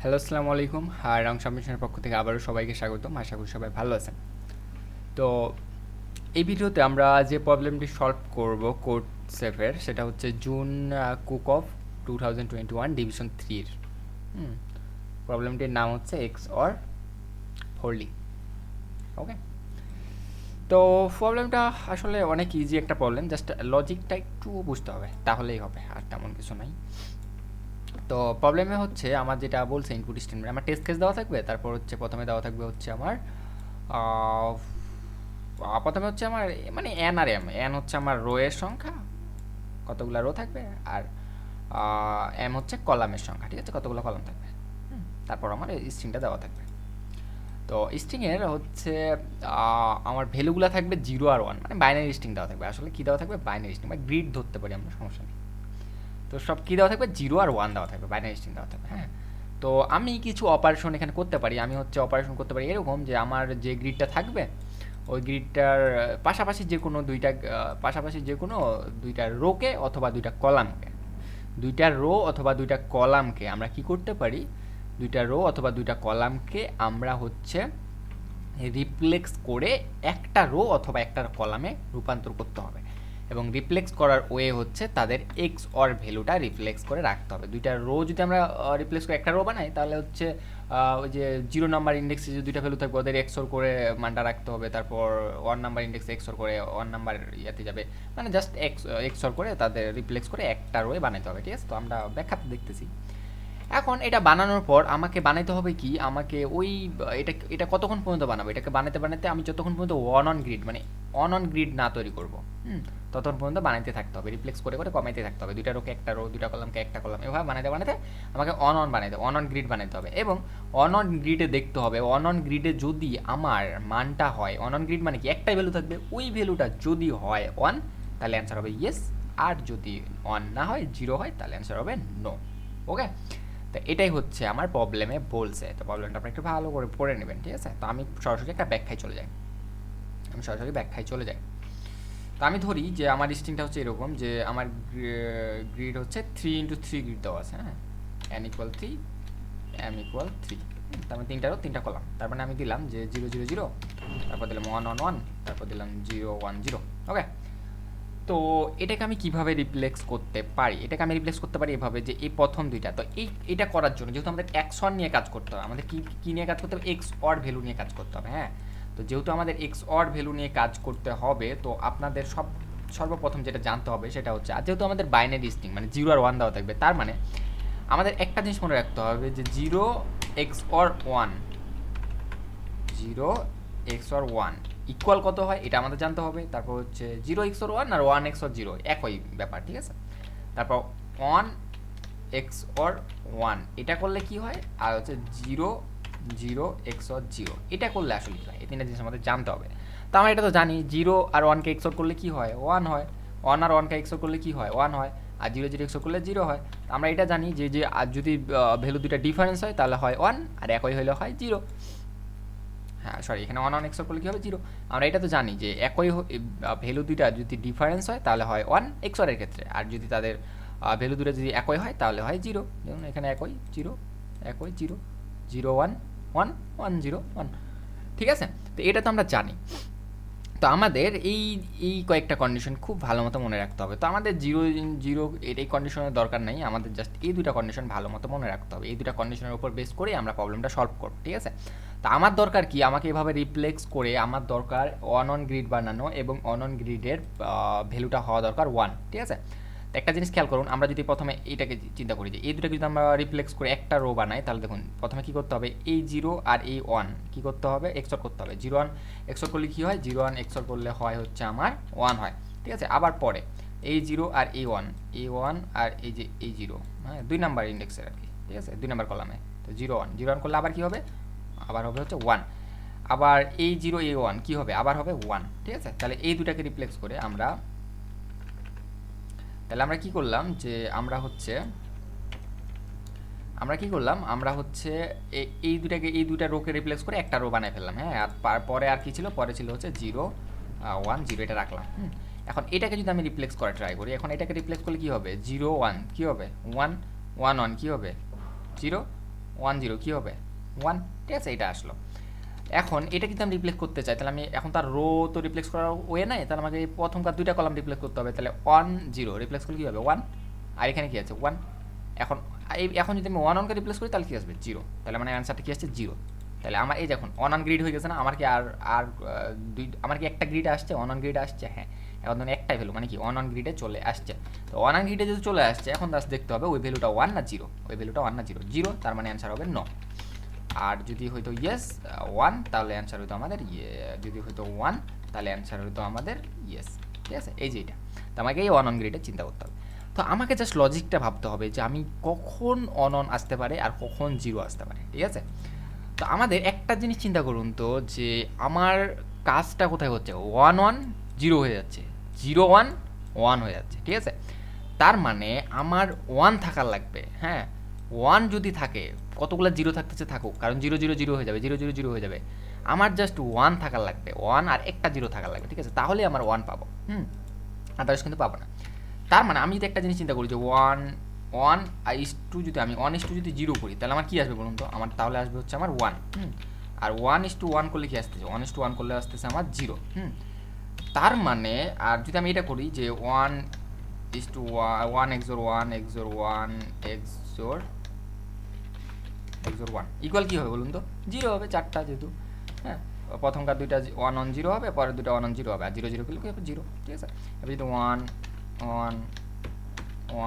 Hello, আসসালামু আলাইকুম। আর রং সাবমিশনের পক্ষ থেকে আবারও সবাইকে স্বাগতম। আশা করি সবাই ভালো আছেন। তো এই ভিডিওতে আমরা যে প্রবলেমটি সলভ করব কোড সেফের, সেটা হচ্ছে জুন কুক অফ 2021 ডিভিশন 3-র প্রবলেমটির নাম হচ্ছে XOR ফোল্ডিং। ওকে, তো প্রবলেমটা আসলে অনেক ইজি একটা প্রবলেম, জাস্ট লজিকটা একটু বুঝতে হবে, তাহলেই হবে, আর তেমন কিছু নাই। তো প্রবলেমে হচ্ছে আমার যেটা বলছে ইনপুট স্টেটমেন্ট, আমার টেস্ট কেস দেওয়া থাকবে, তারপর হচ্ছে প্রথমে দেওয়া থাকবে হচ্ছে আমার প্রথমে হচ্ছে আমার মানে এন আর এম। এন হচ্ছে আমার রো এর সংখ্যা, কতগুলো রো থাকবে, আর এম হচ্ছে কলামের সংখ্যা, ঠিক আছে, কতগুলো কলাম থাকবে। তারপর আমার স্ট্রিংটা দেওয়া থাকবে। তো স্ট্রিংয়ের হচ্ছে আমার ভ্যালুগুলো থাকবে 0 আর 1, মানে বাইনারি স্ট্রিং দেওয়া থাকবে। আসলে কী দেওয়া থাকবে? বাইনারি স্ট্রিং বা গ্রিড ধরতে পারি আমরা, সমস্যা নেই। তো সব কী দেওয়া থাকবে? 0 আর 1 দেওয়া থাকবে, বাইনারি স্ট্রিং দেওয়া থাকবে। হ্যাঁ, তো আমি কিছু অপারেশন এখানে করতে পারি। আমি হচ্ছে অপারেশন করতে পারি এরকম যে আমার যে গ্রিডটা থাকবে ওই গ্রিডটার পাশাপাশি যে কোনো দুইটা রোকে অথবা দুইটা রো অথবা দুইটা কলামকে আমরা কি করতে পারি, দুইটা রো অথবা দুইটা কলামকে আমরা হচ্ছে রিপ্লেক্স করে একটা রো অথবা একটা কলামে রূপান্তর করতে হবে। এবং রিপ্লেক্স করার ওয়ে হচ্ছে তাদের এক্স অর ভ্যালুটা রিপ্লেক্স করে রাখতে হবে। দুইটা রো যদি আমরা রিপ্লেক্স করে একটা রো বানাই, তাহলে হচ্ছে ওই যে 0 নাম্বার ইন্ডেক্সে যে দুইটা ভ্যালু থাকবে ওদের এক্সর করে মানটা রাখতে হবে। তারপর 1 নাম্বার ইন্ডেক্সে এক্সর করে 1 নাম্বার ইয়াতে যাবে, মানে জাস্ট এক্সর করে তাদের রিপ্লেক্স করে একটা রোয়ে বানাতে হবে। ঠিক আছে, তো আমরা ব্যাখ্যাতে দেখতেছি। এখন এটা বানানোর পর আমাকে বানাইতে হবে কি, আমাকে ওই এটা এটা কতক্ষণ পর্যন্ত বানাবো, এটাকে বানাতে বানাতে আমি যতক্ষণ পর্যন্ত অন অন গ্রিড না তৈরি করবো, ততক্ষণ পর্যন্ত বানাইতে থাকতে হবে, রিপ্লেক্স করে করে কমাইতে থাকতে হবে। দুইটা রোকে একটা রো, দুইটা কলামকে একটা কলাম, এভাবে বানাইতে বানাইতে আমাকে অন অন গ্রিড বানাইতে হবে। এবং অন অন গ্রিডে দেখতে হবে, অন অন গ্রিডে যদি আমার মানটা হয়, অন অন গ্রিড মানে কি, একটাই ভ্যালু থাকবে, ওই ভ্যালুটা যদি হয় 1 তাহলে অ্যান্সার হবে ইয়েস, আর যদি 1 না হয়, 0 হয়, তাহলে অ্যান্সার হবে নো। ওকে, তো এটাই হচ্ছে আমার প্রবলেমে বলছে। তো প্রবলেমটা আপনি একটু ভালো করে পড়ে নেবেন, ঠিক আছে। তো আমি সরাসরি একটা ব্যাখ্যায় চলে যাই। তো আমি ধরি যে আমার স্ট্রিংটা হচ্ছে এরকম, যে আমার গ্রিড হচ্ছে 3x3 গ্রিড দেওয়া আছে। হ্যাঁ, n = 3, m = 3, তার মানে তিনটা রো, তিনটা কলাম। তার মানে আমি দিলাম যে 0 0 0, তারপর দিলাম 1 1 1, তারপর দিলাম 0 1 0। ওকে, তো এটাকে আমি কিভাবে রিপ্লেক্স করতে পারি? এটাকে আমি রিপ্লেক্স করতে পারি এভাবে, যে এই প্রথম দুইটা, তো এটা করার জন্য যেহেতু আমাদের XOR নিয়ে কাজ করতে হবে, আমাদের কি নিয়ে কাজ করতে হবে? XOR ভ্যালু নিয়ে কাজ করতে হবে। হ্যাঁ, তো যেহেতু আমাদের XOR ভ্যালু নিয়ে কাজ করতে হবে, তো আপনাদের সর্বপ্রথম যেটা জানতে হবে সেটা হচ্ছে, আর যেহেতু আমাদের বাইনারি স্ট্রিং মানে 0 আর 1 দেওয়া থাকবে, তার মানে আমাদের একটা জিনিস মনে রাখতে হবে যে 0 XOR 1 ইকুয়াল কত হয় এটা আমাদের জানতে হবে। তারপর হচ্ছে 0 XOR 1 আর 1 XOR 0 একই ব্যাপার, ঠিক আছে। তারপর 1 XOR 1 এটা করলে কি হয়, আর হচ্ছে 0 0 XOR 0 এটা করলে আসলে কি হয়, এই তিনটা জিনিস আমাদের জানতে হবে। তো আমরা এটা তো জানি, 0 আর 1কে XOR করলে কি হয়, 1 হয়। 1 আর 1কে XOR করলে কি হয়, 1 হয়। আর 0 0 XOR করলে 0 হয়। আমরা এটা জানি যে আর যদি ভ্যালু দুটা ডিফারেন্স হয় তাহলে হয় 1, আর একই হলে হয় 0। হ্যাঁ সরি, এখানে 1 1 XOR করলে কী হবে, 0। আমরা এটা তো জানি যে একই ভ্যালু দুইটা যদি ডিফারেন্স হয় তাহলে হয় 1 XOR এর ক্ষেত্রে, আর যদি তাদের ভ্যালু দুটো যদি একই হয় তাহলে হয় 0। যেমন এখানে একই 0 0 0 1 1 1 0 1, ঠিক আছে। তো এটা তো আমরা জানি। তো আমাদের এই কয়েকটা কন্ডিশন খুব ভালো মতো মনে রাখতে হবে। তো আমাদের 0 0 এই কন্ডিশনের দরকার নেই, আমাদের জাস্ট এই দুটা কন্ডিশন ভালো মতো মনে রাখতে হবে। এই দুটা কন্ডিশনের উপর বেস করে আমরা প্রবলেমটা সলভ করব, ঠিক আছে। তো আমার দরকার কি, আমাকে এভাবে রিপ্লেক্স করে আমার দরকার অন অন গ্রিড বানানো, এবং অন অন গ্রিডের ভ্যালুটা হওয়া দরকার 1, ঠিক আছে। তো একটা জিনিস খেয়াল করুন, আমরা যদি প্রথমে এইটাকে চিন্তা করি যে এই দুটাকে যদি আমরা রিপ্লেক্স করে একটা রো বানাই, তাহলে দেখুন প্রথমে কী করতে হবে, এই 0 আর এই 1 কী করতে হবে, XOR করতে হবে। 0 1 XOR করলে কী হয়, 0 1 XOR করলে হয় হচ্ছে আমার 1 হয়, ঠিক আছে। আবার পরে এই 0 আর এই 1 আর এই যে এই 0, হ্যাঁ 2 নাম্বার ইন্ডেক্সের আর কি, ঠিক আছে, 2 নাম্বার কলামে। তো 0 1 করলে আবার কী হবে, আবার হবে হচ্ছে 1। আবার এই 0 এই 1 কী হবে, আবার হবে 1, ঠিক আছে। তাহলে এই দুটাকে রিপ্লেক্স করে আমরা কি করলাম, যে আমরা হচ্ছে এই দুটা রোকে রিপ্লেক্স করে একটা রো বানাই ফেললাম। হ্যাঁ, আর পরে আর কি ছিল, পরে ছিল হচ্ছে 0 1 0, এটা রাখলাম। এখন এটাকে যদি আমি রিপ্লেক্স করা ট্রাই করি, এখন এটাকে রিপ্লেক্স করলে কি হবে, 0 1 কি হবে, 1 1 1 কি হবে, 0 1 0 কী হবে 1, ঠিক আছে, এটা আসলো। এখন এটা কিন্তু আমি রিপ্লেস করতে চাই, তাহলে আমি এখন তার রো তো রিপ্লেস করার ওয়ে নাই, তাহলে আমাকে প্রথমকার 2টা কলাম রিপ্লেস করতে হবে, তাহলে 1 0 রিপ্লেস করলে কী হবে 1, আর এখানে কী আছে 1। এখন এখন যদি আমি 1 1কে রিপ্লেস করি তাহলে কী আসবে 0, তাহলে মানে অ্যান্সারটা কী আসছে 0। তাহলে আমার এই দেখুন 1 1 গ্রিড হয়ে গেছে না, আমার কি আর আর আমার কি একটা গ্রিড আসছে 1 1 গ্রিড আসছে, হ্যাঁ এখন ধরুন একটাই ভ্যালু মানে কি 1 1 গ্রিডে চলে আসছে। তো 1 1 গ্রিডে যদি চলে আসছে এখন জাস্ট দেখতে হবে ওই ভ্যালুটা 1 না 0, ওই ভ্যালুটা 1 না 0, 0 তার মানে অ্যান্সার হবে নো। আর যদি হয়তো ইয়েস 1 তাহলে অ্যান্সার হইতো আমাদের যদি হয়তো 1 তাহলে অ্যান্সার হইতো আমাদের ইয়েস, ঠিক আছে। এই যে এটা, তো আমাকে এই 1 1 গ্রিডে চিন্তা করতে হবে। তো আমাকে জাস্ট লজিকটা ভাবতে হবে যে আমি কখন 1 1 আসতে পারে আর কখন 0 আসতে পারে, ঠিক আছে। তো আমাদের একটা জিনিস চিন্তা করুন তো, যে আমার কাজটা কোথায় হচ্ছে 1 1 0 হয়ে যাচ্ছে, 0 1 1 হয়ে যাচ্ছে, ঠিক আছে। তার মানে আমার 1 থাকার লাগবে, হ্যাঁ 1 যদি থাকে কতগুলো 0 থাকতেছে থাকুক, কারণ 0 0 0 হয়ে যাবে, 0 0 0 হয়ে যাবে, আমার জাস্ট 1 থাকার লাগবে, 1 আর একটা 0 থাকার লাগবে, ঠিক আছে, তাহলে আমার 1 পাবো, আদার্স কিন্তু পাবো না। তার মানে আমি যদি একটা জিনিস চিন্তা করি যে 1 1 ইস টু যদি আমি 1 ইস টু যদি 0 করি তাহলে আমার কী আসবে বলুন তো, আমার তাহলে আসবে হচ্ছে আমার 1, আর 1 ইস টু 1 করলে কি আসতেছে 1 ইস টু 1 করলে আসতেছে আমার 0, তার মানে আর যদি আমি এটা করি যে 1 is to 1 XOR 1 XOR 1 XOR 1 equal কী হবে বলুন তো 0 হবে, 4টা যেহেতু, হ্যাঁ প্রথমকার 2টা 1 1 0 হবে, পরের 2টা 1 1 0 হবে, আর 0 0 করলে কী হবে 0, ঠিক আছে। এবার যদি 1 1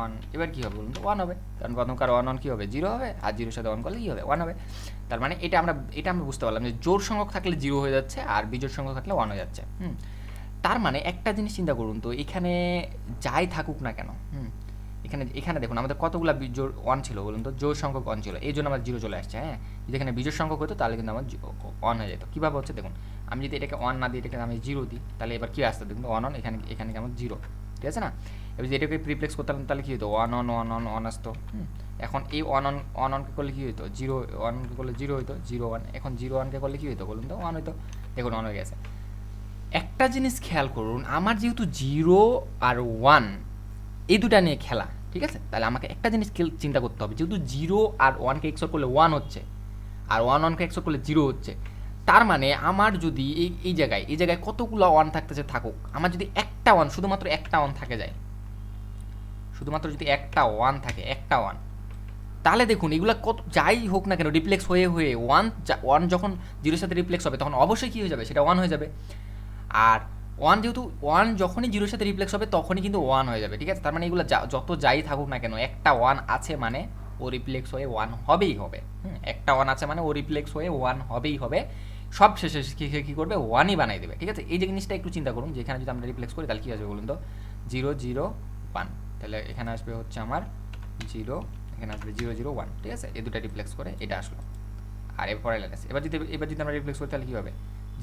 1 এবার কী হবে বলুন তো 1 হবে, কারণ প্রথমকার 1 1 কী হবে 0 হবে, আর 0 সাথে 1 করলে কী হবে 1 হবে। তার মানে এটা আমরা বুঝতে পারলাম যে জোড় সংখ্যক থাকলে 0 হয়ে যাচ্ছে আর বিজোড় সংখ্যক থাকলে 1 হয়ে যাচ্ছে। তার মানে একটা জিনিস চিন্তা করুন তো, এখানে যাই থাকুক না কেন, এখানে দেখুন আমাদের কতগুলো বিজোড় 1 ছিল বলুন তো, জোড় সংখ্যক 1 ছিল, এই জন্য আমার 0 চলে আসছে, হ্যাঁ যদি এখানে বিজোড় সংখ্যক হতো তাহলে কিন্তু আমার 1 হয়ে যেত। কীভাবে হচ্ছে দেখুন, আমি যদি এটাকে 1 না দিই এটাকে আমি 0 দিই তাহলে এবার কী আসতো দেখুন 1 1 এখানে আমার 0, ঠিক আছে না। এবার যদি এটাকে প্রিপ্লেক্স করতাম তাহলে কী হতো 1 1 1 1 1 আসতো। এখন এই 1 1 1 1কে করলে কী হতো 0 1কে করলে 0 হইতো 0 1, এখন 0 1কে করলে কী হতো বলুন তো 1 হইতো, দেখুন 1 হয়ে গেছে। একটা জিনিস খেয়াল করুন, আমার যেহেতু 0 আর 1 এই দুটা নিয়ে খেলা, ঠিক আছে, তাহলে আমাকে একটা জিনিস চিন্তা করতে হবে, যেহেতু 0 আর 1কে XOR করলে 1 হচ্ছে আর 1 1কে XOR করলে 0 হচ্ছে, তার মানে আমার যদি এই জায়গায় কতগুলো 1 থাকতেছে থাকুক, আমার যদি একটা 1 শুধুমাত্র একটা 1 থাকে যায়, শুধুমাত্র যদি একটা 1 থাকে, একটা 1, তাহলে দেখুন এগুলো কত যাই হোক না কেন রিপ্লেক্স হয়ে 1 যখন 0 সাথে রিপ্লেক্স হবে তখন অবশ্যই কী হয়ে যাবে সেটা 1 হয়ে যাবে। আর 1 যেহেতু 1 যখনই 0 সাথে রিপ্লেক্স হবে তখনই কিন্তু 1 হয়ে যাবে, ঠিক আছে। তার মানে এগুলো যত যাই থাকুক না কেন একটা 1 আছে মানে ও রিপ্লেক্স হয়ে 1 হবেই হবে, একটা 1 আছে মানে ও রিপ্লেক্স হয়ে 1 হবেই হবে, সব শেষে কী করবে 1ই বানাই দেবে, ঠিক আছে। এই যে জিনিসটা একটু চিন্তা করুন যে এখানে যদি আমরা রিপ্লেক্স করি তাহলে কী আসবে বলুন তো 0 0 1, তাহলে এখানে আসবে হচ্ছে আমার 0, এখানে আসবে 0 0 1, ঠিক আছে, এই দুটো রিপ্লেক্স করে এটা আসলো। আর এরপরে লেগেছে এবার যদি আমরা রিপ্লেক্স করি তাহলে কী হবে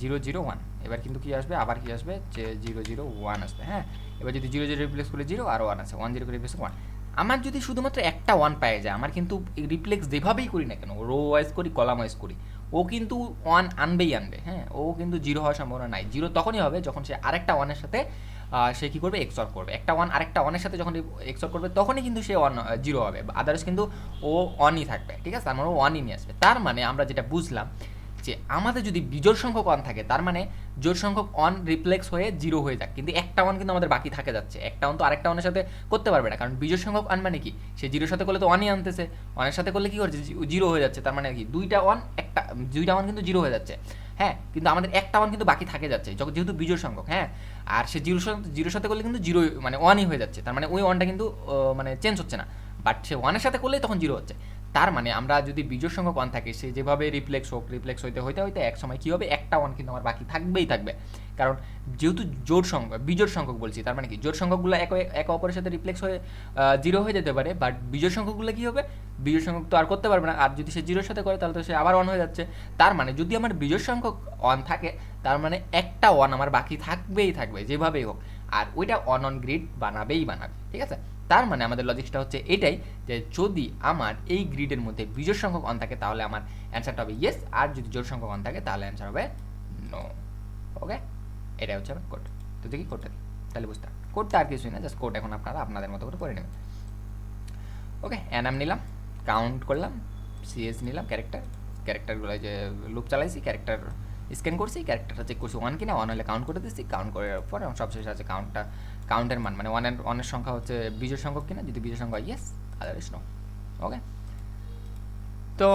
0 0 1, এবার কিন্তু কী আসবে আবার কী আসবে যে 0 0 1 আসবে, হ্যাঁ এবার যদি 0 0 রিপ্লেক্স করে 0 আর 1 আছে 1 0 করে রিপ্লেক্স 1, আমার যদি শুধুমাত্র একটা 1 পায়ে যায় আমার কিন্তু রিপ্লেক্স যেভাবেই করি না কেন রো ওয়াইজ করি কলাম ওয়াইজ করি ও কিন্তু 1 আনবেই আনবে, হ্যাঁ ও কিন্তু 0 হওয়ার সম্ভাবনা নাই। 0 তখনই হবে যখন সে আরেকটা 1-এর সাথে সে কী করবে XOR করবে, একটা 1 আরেকটা 1-এর সাথে যখন XOR করবে তখনই কিন্তু সে 0 হবে, আদার্স কিন্তু ও 1ই থাকবে, ঠিক আছে, তার মানে ও 1ই নিয়ে আসবে। তার মানে আমরা যেটা বুঝলাম যে আমাদের যদি বিজোড় সংখ্যক 1 থাকে তার মানে জোড় সংখ্যক 1 রিপ্লেক্স হয়ে 0 হয়ে যাক, কিন্তু একটা 1 কিন্তু আমাদের বাকি থাকে যাচ্ছে, একটা 1 তো আরেকটা 1-এর সাথে করতে পারবে না, কারণ বিজোড় সংখ্যক 1 মানে কি সে 0-এর সাথে করলে তো 1ই আনতেছে, 1-এর সাথে করলে কী করছে 0 হয়ে যাচ্ছে, তার মানে কি দুইটা 1 কিন্তু 0 হয়ে যাচ্ছে, হ্যাঁ কিন্তু আমাদের একটা 1 কিন্তু বাকি থাকে যাচ্ছে যেহেতু বিজোড় সংখ্যক, হ্যাঁ আর সে 0-এর সাথে করলে কিন্তু 0 মানে 1ই হয়ে যাচ্ছে, তার মানে ওই 1টা কিন্তু মানে চেঞ্জ হচ্ছে না, বাট সে 1-এর সাথে করলেই তখন 0 হচ্ছে। তার মানে আমরা যদি বিজোড় সংখ্যক 1 থাকে সে যেভাবে রিপ্লেক্স হইতে এক সময় কী হবে একটা 1 কিন্তু আমার বাকি থাকবেই থাকবে, কারণ যেহেতু বিজোড় সংখ্যক বলছি তার মানে কি জোড় সংখ্যকগুলো একে অপরের সাথে রিপ্লেক্স হয়ে 0 হয়ে যেতে পারে, বাট বিজোড় সংখ্যকগুলো কী হবে বিজোড় সংখ্যক তো আর করতে পারবে না, আর যদি সে 0-এর সাথে করে তাহলে তো সে আবার 1 হয়ে যাচ্ছে। তার মানে যদি আমার বিজোড় সংখ্যক 1 থাকে তার মানে একটা 1 আমার বাকি থাকবেই থাকবে যেভাবেই হোক, আর ওইটা অন গ্রিড বানাবে, ঠিক আছে। তার মানে আমাদের লজিকটা হচ্ছে এটাই যে যদি আমার এই গ্রিডের মধ্যে বিজোড় সংখ্যক 1 থাকে তাহলে আমার অ্যান্সারটা হবে ইয়েস, আর যদি জোড় সংখ্যক 1 থাকে তাহলে অ্যান্সার হবে নো। ওকে, এটাই হচ্ছে আমার কোড। তো দেখি কোডটা তাহলে বুঝতাম কোডটা আর কিছুই না, জাস্ট কোড এখন আপনারা আপনাদের মতো করে নেবেন। ওকে, অ্যানাম নিলাম, কাউন্ট করলাম, সিএস নিলাম ক্যারেক্টারগুলো যে লুপ চালাইছি, ক্যারেক্টার স্ক্যান করছি, ক্যারেক্টারটা চেক করছি ওয়ান কিনা, ওয়ান হলে কাউন্ট করে দিচ্ছি, কাউন্ট করার পর এবং সবশেষে আছে কাউন্টের মান, মানে ওয়ানের সংখ্যা হচ্ছে বিজোড় সংখ্যক কিনা, যদি বিজোড় সংখ্যা ইয়েস, আদারওয়াইজ নো। ওকে, তো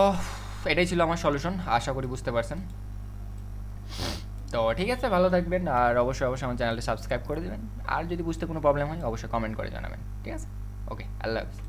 এটাই ছিল আমার সলিউশন, আশা করি বুঝতে পারছেন। তো ঠিক আছে, ভালো থাকবেন, আর অবশ্যই আমার চ্যানেলটা সাবস্ক্রাইব করে দেবেন, আর যদি বুঝতে কোনো প্রবলেম হয় অবশ্যই কমেন্ট করে জানাবেন, ঠিক আছে? ওকে, আল্লাহ হাফিজ।